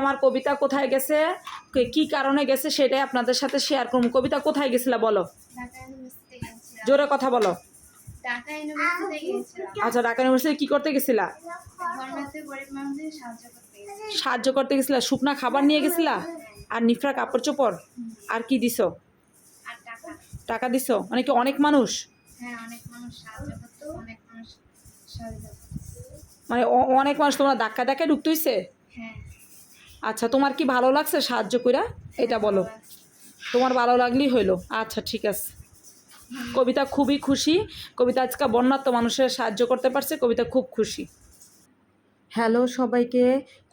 আমার কবিতা কোথায় গেছে, কি কারণে গেছে সেটাই আপনাদের সাথে শেয়ার করব। কবিতা কোথায় গেছিলা বলো, জোরে কথা বলো। আচ্ছা, ঢাকা ইউনিভার্সিটি কি করতে গেছিলা? সাহায্য করতে গেছিলা। শুকনা খাবার নিয়ে গেছিলা আর নিফরা কাপড় চোপড় আর কি দিছো? টাকা দিছো? মানে কি অনেক মানুষ? মানে অনেক মানুষ তোমরা ধাক্কা ধাক্কায় ঢুকতে হইছে? আচ্ছা, তোমার কি ভালো লাগছে সাহায্য কইরা? এটা বলো, তোমার ভালো লাগলেই হইলো। আচ্ছা ঠিক আছে। কবিতা খুবই খুশি, কবিতা আজকে বন্যাত্ম মানুষের সাহায্য করতে পারছে, কবিতা খুব খুশি। হ্যালো সবাইকে,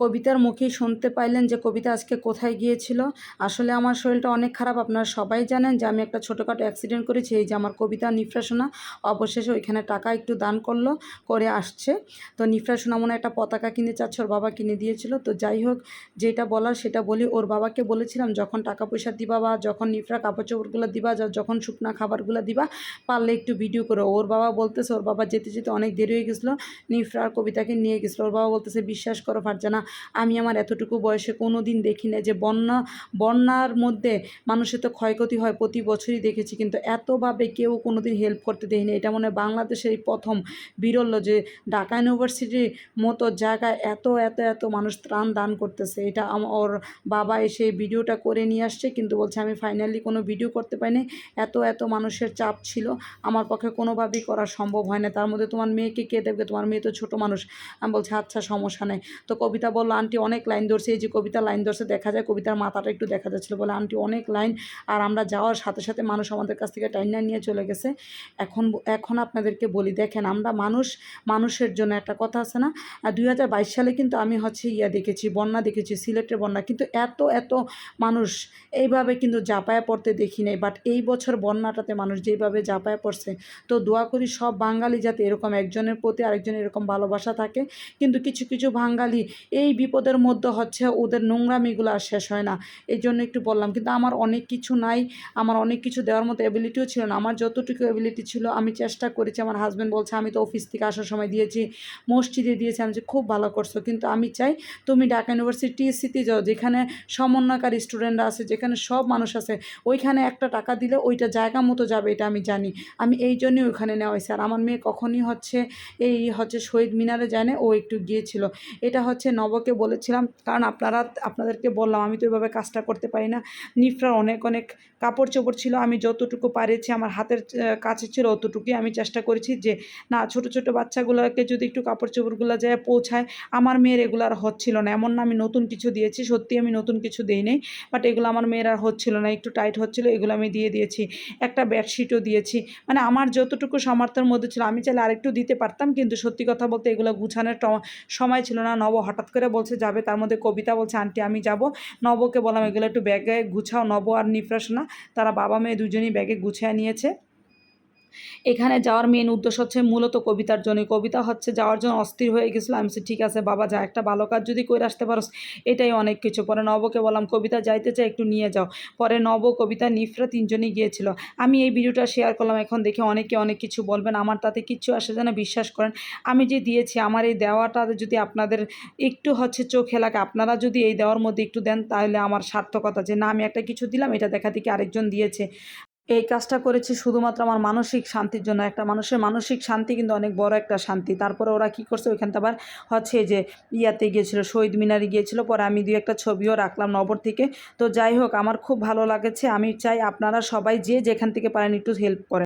কবিতার মুখেই শুনতে পাইলেন যে কবিতা আজকে কোথায় গিয়েছিল। আসলে আমার শরীরটা অনেক খারাপ, আপনারা সবাই জানেন যে আমি একটা ছোটোখাটো অ্যাক্সিডেন্ট করেছি। এই যে আমার কবিতা নিফরা সোনা অবশেষে ওইখানে টাকা একটু দান করলো, করে আসছে। তো নিফরা সোনা মনে একটা পতাকা কিনে চাচ্ছে, ওর বাবা কিনে দিয়েছিল। তো যাই হোক, যেটা বলার সেটা বলি। ওর বাবাকে বলেছিলাম যখন টাকা পয়সা দিবা বা যখন নিফরা কাপড় চোপড়গুলো দিবা, যখন শুকনা খাবারগুলো দিবা, পারলে একটু ভিডিও করো। ওর বাবা বলতেছে ওর বাবা যেতে যেতে অনেক দেরি হয়ে গেছিলো, নিফরা আর কবিতাকে নিয়ে গেছিলো। ওর বাবা বলতেছে বিশ্বাস করো ফারজানা, আমি আমার এতটুকু বয়সে কোনো দিন দেখি না যে বন্যার মধ্যে মানুষের তো ক্ষয়ক্ষতি হয়, প্রতি বছরই দেখেছি, কিন্তু এতভাবে কেউ কোনো দিন হেল্প করতে দেয়নি। এটা মনে হয় বাংলাদেশের এই প্রথম বিরল যে ঢাকা ইউনিভার্সিটির মতো জায়গায় এত এত এত মানুষ ত্রাণ দান করতেছে। এটা ওর বাবা এসে ভিডিওটা করে নিয়ে আসছে, কিন্তু বলছে আমি ফাইনালি কোনো ভিডিও করতে পারিনি, এত এত মানুষের চাপ ছিল, আমার পক্ষে কোনোভাবেই করা সম্ভব হয় না। তার মধ্যে তোমার মেয়েকে কে দেবে, তোমার মেয়ে তো ছোটো মানুষ। আমি বলছি আচ্ছা সমস্যা নেই। তো কবিতা বললো আন্টি অনেক লাইন ধরছে। এই যে কবিতা লাইন ধরছে দেখা যায়, কবিতার মাথাটা একটু দেখা যাচ্ছিলো, বলে আন্টি অনেক লাইন, আর আমরা যাওয়ার সাথে সাথে মানুষ আমাদের কাছ থেকে টাইনা নিয়ে চলে গেছে। এখন আপনাদেরকে বলি, দেখেন আমরা মানুষের জন্য একটা কথা আছে না, 2022 সালে কিন্তু আমি দেখেছি, বন্যা দেখেছি, সিলেটের বন্যা, কিন্তু এত মানুষ এইভাবে কিন্তু ঝাঁপায়া পড়তে দেখি নাই। বাট এই বছর বন্যাটাতে মানুষ যেভাবে ঝাঁপায়া পড়ছে, তো দোয়া করি সব বাঙালি যাতে এরকম একজনের প্রতি আরেকজনের এরকম ভালোবাসা থাকে। কিন্তু কিছু কিছু বাঙালি এই বিপদের মধ্যে ওদের নোংরামিগুলো আর শেষ হয় না। এই জন্য একটু বললাম, কিন্তু আমার অনেক কিছু নাই, আমার অনেক কিছু দেওয়ার মতো অ্যাবিলিটিও ছিল না। আমার যতটুকু অ্যাবিলিটি ছিল আমি চেষ্টা করেছি। আমার হাজব্যান্ড বলছে আমি তো অফিস থেকে আসার সময় দিয়েছি, মসজিদে দিয়েছি। আমি যে খুব ভালো করছো, কিন্তু আমি চাই তুমি ঢাকা ইউনিভার্সিটি টিএসসিতে যাও, যেখানে সমন্বয়কারী স্টুডেন্টরা আছে, যেখানে সব মানুষ আছে, ওইখানে একটা টাকা দিলে ওইটা জায়গা মতো যাবে, এটা আমি জানি। আমি এই জন্যই ওইখানে নেওয়া হয়েছে। আর আমার মেয়ে কখনই শহীদ মিনারে যায় না, ও একটু গিয়েছিল। এটা নবকে বলেছিলাম, কারণ আপনাদেরকে বললাম আমি তো এভাবে কাজটা করতে পারি না। নিফরার অনেক কাপড় চোপড় ছিল, আমি যতটুকু পারেছি আমার হাতের কাছে ছিল অতটুকুই আমি চেষ্টা করেছি যে না, ছোট বাচ্চাগুলোকে যদি একটু কাপড় চোপড়গুলো যায় পৌঁছায়। আমার মেয়ের এগুলো আর হচ্ছিল না, এমন না আমি নতুন কিছু দিয়েছি, সত্যি আমি নতুন কিছু দিই নাই, বাট এগুলো আমার মেয়ের আর হচ্ছিল না, একটু টাইট হচ্ছিল, এগুলো আমি দিয়েছি। একটা বেডশিটও দিয়েছি, মানে আমার যতটুকু সামর্থ্যের মধ্যে ছিল। আমি চাইলে আরেকটু দিতে পারতাম, কিন্তু সত্যি কথা বলতে এগুলো গুছানোর সময় ছিল না। নব হঠাৎ করে বলছে যাবে, তার মধ্যে কবিতা বলছে আন্টি আমি যাব। নবকে বললাম এগুলো একটু ব্যাগে গুছাও। নব আর নিফরা সোনা তারা বাবা মেয়ে দুজনেই ব্যাগে গুছিয়ে নিয়েছে। এখানে যাওয়ার মেন উদ্দেশ্য মূলত কবিতার জন্য। কবিতা যাওয়ার জন্য অস্থির হয়ে গেছিলো। আমি বলছি ঠিক আছে বাবা যা, একটা ভালো কাজ যদি করে আসতে পারো এটাই অনেক কিছু। পরে নবকে বললাম কবিতা যাইতে চাই, একটু নিয়ে যাও। পরে নব, কবিতা, নিফরা তিনজনই গিয়েছিল। আমি এই ভিডিওটা শেয়ার করলাম, এখন দেখে অনেকে অনেক কিছু বলবেন, আমার তাতে কিচ্ছু আসে যায় না। বিশ্বাস করেন আমি যে দিয়েছি, আমার এই দেওয়াটা যদি আপনাদের একটু চোখে লাগে, আপনারা যদি এই দেওয়ার মধ্যে একটু দেন, তাহলে আমার সার্থকতা যে না আমি একটা কিছু দিলাম, এটা দেখা দেখি আরেকজন দিয়েছে। এই কাজটা করেছি শুধুমাত্র আমার মানসিক শান্তির জন্য। একটা মানুষের মানসিক শান্তি কিন্তু অনেক বড় একটা শান্তি। তারপরে ওরা কী করছে, ওইখানটা আবার যে ইয়াতে গিয়েছিলো, শহীদ মিনারে গিয়েছিলো। পরে আমি 2-1টা ছবিও রাখলাম নবর থেকে। তো যাই হোক, আমার খুব ভালো লাগেছে। আমি চাই আপনারা সবাই যে যেখান থেকে পারেন একটু হেল্প করেন।